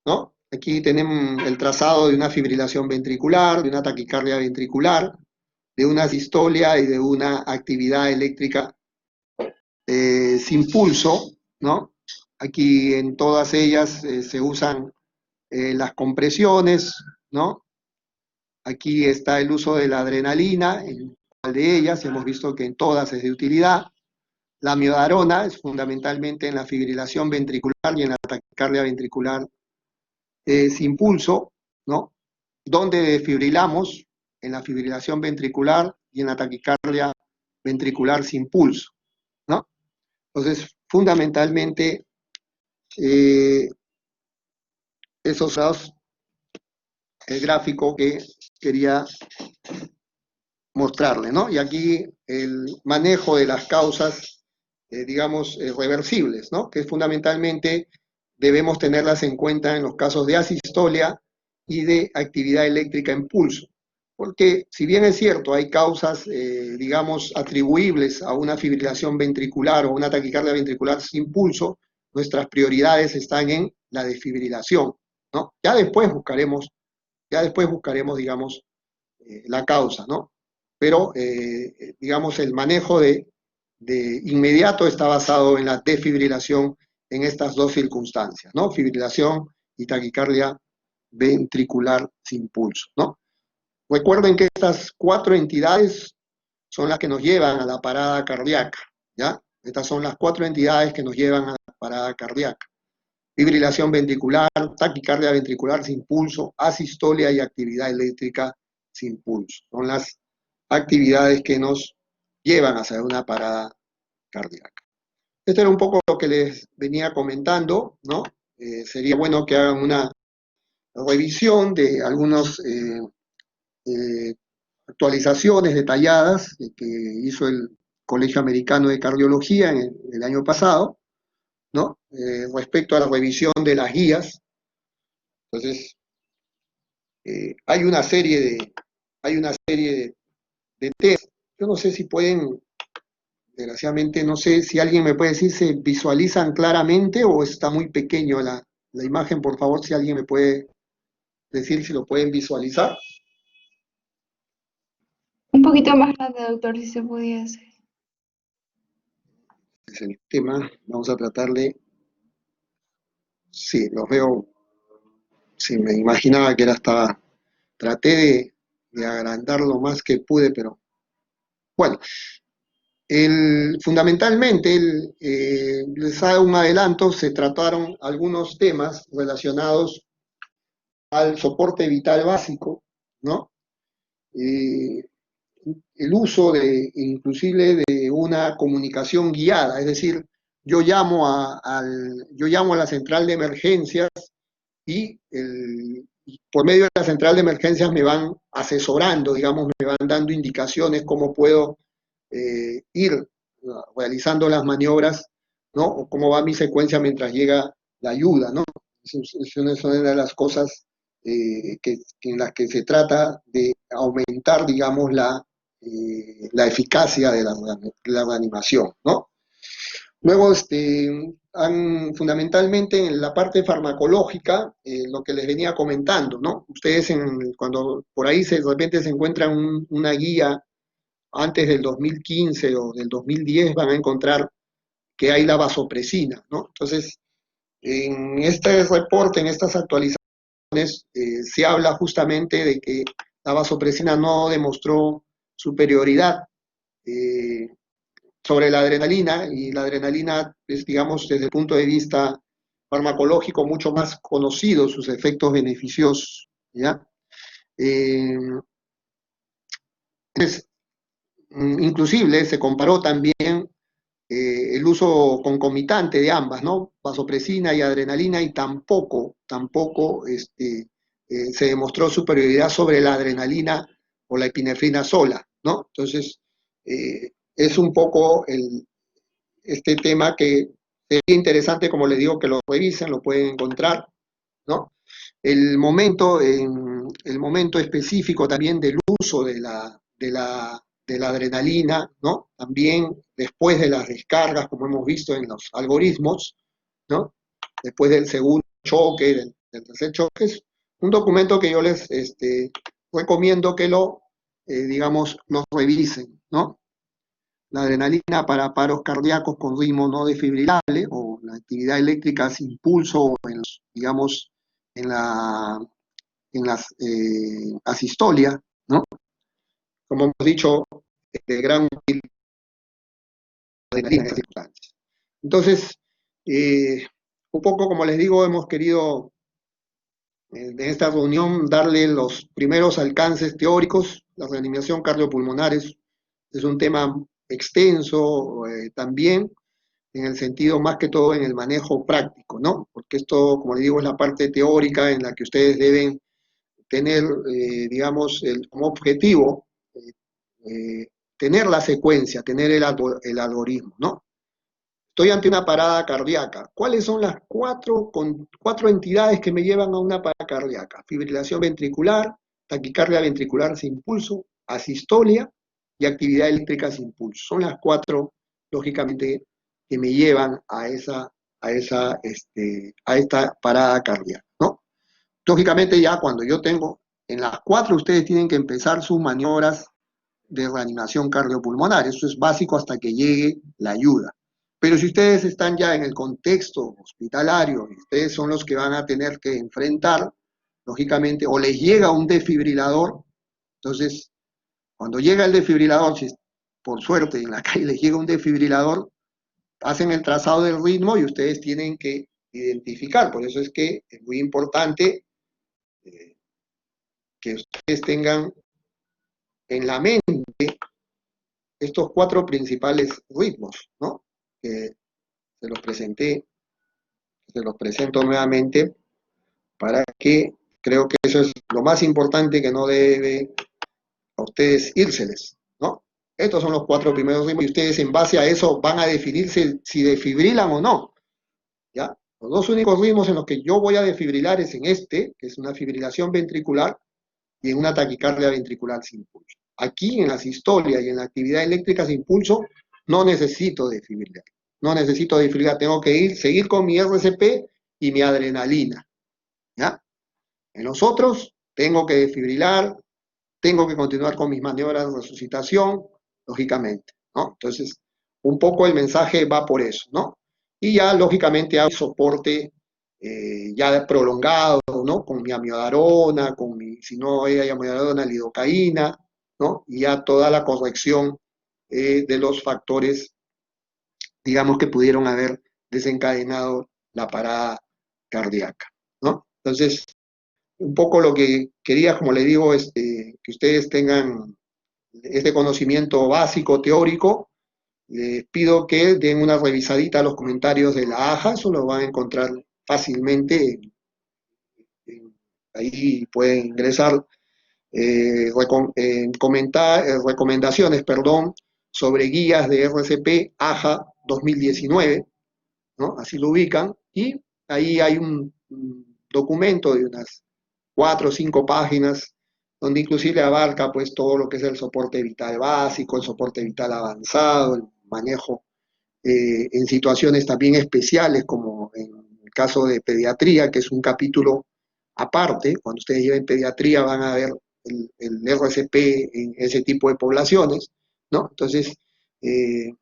¿no? Aquí tenemos el trazado de una fibrilación ventricular, de una taquicardia ventricular, de una sistolia y de una actividad eléctrica sin pulso, ¿no? Aquí en todas ellas se usan las compresiones, ¿no? Aquí está el uso de la adrenalina, en cual de ellas hemos visto que en todas es de utilidad. La miodarona es fundamentalmente en la fibrilación ventricular y en la taquicardia ventricular sin pulso, ¿no? Donde desfibrilamos en la fibrilación ventricular y en la taquicardia ventricular sin pulso, ¿no? Entonces, fundamentalmente, eh, esos son el gráfico que quería mostrarle, ¿no? Y aquí el manejo de las causas, digamos, reversibles, ¿no? Que fundamentalmente debemos tenerlas en cuenta en los casos de asistolia y de actividad eléctrica en pulso. Porque si bien es cierto, hay causas, digamos, atribuibles a una fibrilación ventricular o una taquicardia ventricular sin pulso, nuestras prioridades están en la desfibrilación, ¿no? Ya después buscaremos, digamos, la causa, ¿no? Pero, digamos, el manejo de inmediato está basado en la desfibrilación en estas dos circunstancias, ¿no? Fibrilación y taquicardia ventricular sin pulso, ¿no? Recuerden que estas cuatro entidades son las que nos llevan a la parada cardíaca, ¿ya? Estas son las cuatro entidades que nos llevan a la parada cardíaca. Fibrilación ventricular, taquicardia ventricular sin pulso, asistolia y actividad eléctrica sin pulso. Son las actividades que nos llevan a hacer una parada cardíaca. Esto era un poco lo que les venía comentando, ¿no? Sería bueno que hagan una revisión de algunas actualizaciones detalladas que hizo el Colegio Americano de Cardiología en el año pasado, ¿no? Respecto a la revisión de las guías. Entonces, hay una serie de test. Yo no sé si pueden, desgraciadamente, no sé si alguien me puede decir, ¿se visualizan claramente o está muy pequeño la imagen? Por favor, si alguien me puede decir si lo pueden visualizar. Un poquito más grande, doctor, si se pudiese. Es el tema, vamos a tratarle. Sí, los veo. Sí, me imaginaba que era hasta. Traté de agrandar lo más que pude, pero bueno. Fundamentalmente, les hago un adelanto, se trataron algunos temas relacionados al soporte vital básico, ¿no? el uso inclusive de una comunicación guiada, es decir, yo llamo a la central de emergencias y por medio de la central de emergencias me van asesorando, digamos, me van dando indicaciones cómo puedo ir realizando las maniobras, ¿no? O cómo va mi secuencia mientras llega la ayuda, ¿no? Es una de las cosas en las que se trata de aumentar, digamos, la eficacia de la reanimación, ¿no? Luego, fundamentalmente en la parte farmacológica, lo que les venía comentando, ¿no? Ustedes cuando por ahí de repente se encuentran una guía antes del 2015 o del 2010, van a encontrar que hay la vasopresina, ¿no? Entonces, en este reporte, en estas actualizaciones, se habla justamente de que la vasopresina no demostró superioridad eh, sobre la adrenalina, y la adrenalina es, digamos, desde el punto de vista farmacológico, mucho más conocido sus efectos beneficiosos, ¿ya? Eh, es, inclusive se comparó también el uso concomitante de ambas, ¿no? Vasopresina y adrenalina, y tampoco se demostró superioridad sobre la adrenalina o la epinefrina sola, ¿no? Entonces, es un poco este tema que es interesante, como les digo, que lo revisen, lo pueden encontrar, ¿no? El momento específico también del uso de la adrenalina, ¿no? También después de las descargas, como hemos visto en los algoritmos, ¿no? Después del segundo choque, del tercer choque, es un documento que yo les recomiendo que digamos, lo revisen, ¿no? La adrenalina para paros cardíacos con ritmo no desfibrilable, o la actividad eléctrica sin pulso, digamos, en las asistolias, ¿no? Como hemos dicho, de gran adrenalina en estas circunstancias. Entonces, un poco como les digo, hemos querido en esta reunión darle los primeros alcances teóricos. La reanimación cardiopulmonar es un tema extenso también, en el sentido más que todo en el manejo práctico, ¿no? Porque esto, como les digo, es la parte teórica en la que ustedes deben tener, digamos, como objetivo tener la secuencia, tener el algoritmo, ¿no? Estoy ante una parada cardíaca. ¿Cuáles son las cuatro entidades que me llevan a una parada cardíaca? Fibrilación ventricular, taquicardia ventricular sin pulso, asistolia y actividad eléctrica sin pulso. Son las cuatro, lógicamente, que me llevan a esta parada cardíaca, ¿no? Lógicamente, ya cuando yo tengo en las cuatro, ustedes tienen que empezar sus maniobras de reanimación cardiopulmonar. Eso es básico hasta que llegue la ayuda. Pero si ustedes están ya en el contexto hospitalario y ustedes son los que van a tener que enfrentar, lógicamente, o les llega un desfibrilador, entonces, cuando llega el desfibrilador, si por suerte en la calle les llega un desfibrilador, hacen el trazado del ritmo y ustedes tienen que identificar. Por eso es que es muy importante que ustedes tengan en la mente estos cuatro principales ritmos, ¿no? Que se los presenté, se los presento nuevamente para que creo que eso es lo más importante, que no debe a ustedes írseles, ¿no? Estos son los cuatro primeros ritmos y ustedes en base a eso van a definir si desfibrilan o no, ¿ya? Los dos únicos ritmos en los que yo voy a desfibrilar es en que es una fibrilación ventricular, y en una taquicardia ventricular sin pulso. Aquí, en la sistolia y en la actividad eléctrica sin pulso, no necesito desfibrilar. No necesito desfibrilar, tengo que seguir con mi RCP y mi adrenalina, ¿ya? En los otros, tengo que desfibrilar, tengo que continuar con mis maniobras de resucitación, lógicamente, ¿no? Entonces, un poco el mensaje va por eso, ¿no? Y ya, lógicamente, hay soporte ya prolongado, ¿no? Con mi amiodarona, si no hay amiodarona, lidocaína, ¿no? Y ya toda la corrección de los factores, digamos, que pudieron haber desencadenado la parada cardíaca, ¿no? Entonces, un poco lo que quería, como le digo, es que ustedes tengan este conocimiento básico, teórico, les pido que den una revisadita a los comentarios de la AJA, eso lo van a encontrar fácilmente, ahí pueden ingresar recomendaciones, perdón, sobre guías de RCP AJA 2019, ¿no? Así lo ubican, y ahí hay un documento de unas 4 o 5 páginas, donde inclusive abarca pues todo lo que es el soporte vital básico, el soporte vital avanzado, el manejo en situaciones también especiales, como en el caso de pediatría, que es un capítulo aparte. Cuando ustedes lleven pediatría van a ver el RCP en ese tipo de poblaciones, ¿no? Entonces, eh,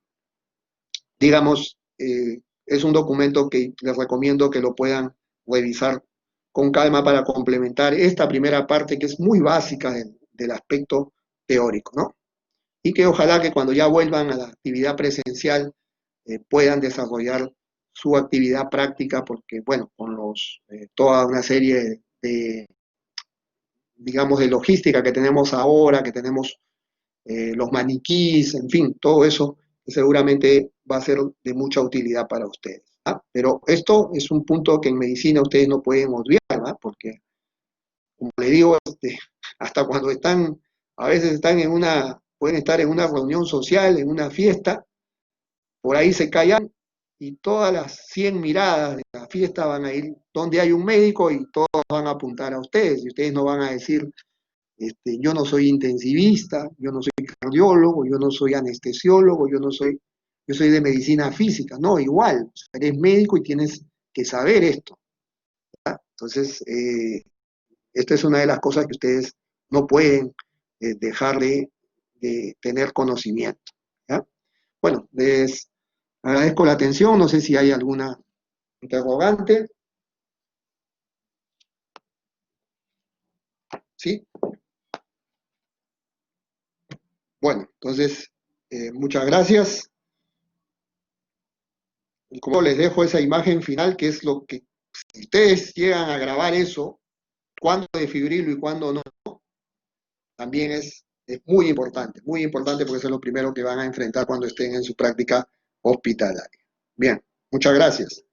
digamos, es un documento que les recomiendo que lo puedan revisar con calma para complementar esta primera parte que es muy básica del aspecto teórico, ¿no? Y que ojalá que cuando ya vuelvan a la actividad presencial puedan desarrollar su actividad práctica, porque, bueno, con toda una serie de, digamos, de logística que tenemos ahora, que tenemos los maniquís, en fin, todo eso que seguramente va a ser de mucha utilidad para ustedes. ¿Ah? Pero esto es un punto que en medicina ustedes no pueden olvidar, ¿ah? Porque, como le digo, hasta cuando están, a veces están pueden estar en una reunión social, en una fiesta, por ahí se callan y todas las 100 miradas de la fiesta van a ir donde hay un médico y todos van a apuntar a ustedes y ustedes no van a decir, yo no soy intensivista, yo no soy cardiólogo, yo no soy anestesiólogo, yo soy de medicina física. No, igual, eres médico y tienes que saber esto. ¿Ya? Entonces, esta es una de las cosas que ustedes no pueden dejar de tener conocimiento. ¿Ya? Bueno, les agradezco la atención, no sé si hay alguna interrogante. ¿Sí? Bueno, entonces, muchas gracias. Y como les dejo esa imagen final, que es lo que, si ustedes llegan a grabar eso, cuándo desfibrilo y cuándo no, también es muy importante porque eso es lo primero que van a enfrentar cuando estén en su práctica hospitalaria. Bien, muchas gracias.